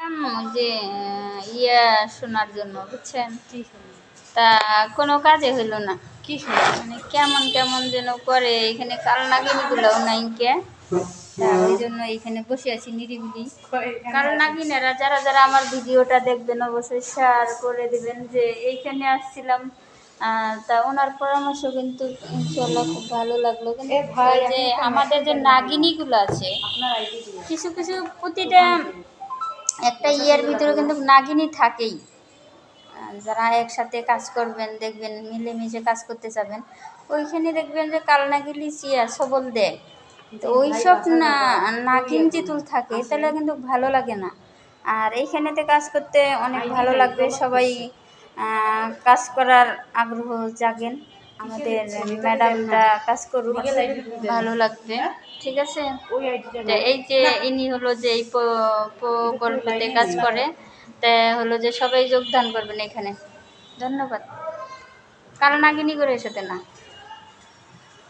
আসছিলাম ওই যে শোনার জন্য, বুঝছেন? তা কোনো কাজে হইলো না। কি শোনা? মানে কেমন কেমন যেন করে এখানে, কাল নাগিনীগুলোও নাই কে। তা ওই জন্য এখানে বসে আছি নিরিবিলি। কাল নাগিনেরা যারা যারা আমার ভিডিওটা দেখবেন অবশ্যই শেয়ার করে দিবেন যে এইখানে আসছিলাম। তা ওনার পরামর্শ কিন্তু ইনশাল্লাহ খুব ভালো লাগলো। কিন্তু ওই যে আমাদের যে নাগিনীগুলো আছে, কিছু কিছু প্রতিটা একটা ইয়ের ভিতরে কিন্তু নাগিনী থাকেই। যারা একসাথে কাজ করবেন দেখবেন, মিলেমিশে কাজ করতে চাবেন, ওইখানে দেখবেন যে কাল নাগিনী চিয়া সবল দেয়। তো ওইসব নাগিন জিতুল থাকে তাহলে কিন্তু ভালো লাগে না। আর এইখানেতে কাজ করতে অনেক ভালো লাগবে। সবাই কাজ করার আগ্রহ জাগেন। আমাদের ম্যাডামটা কাজ করুক, ভালো লাগবে। ঠিক আছে। তো এই যে ইনি হলো যে এই প্রকল্পতে কাজ করে, তা হলো যে সবাই যোগদান করবেন এখানে। ধন্যবাদ। কাল নাগিনী করে সাথে না।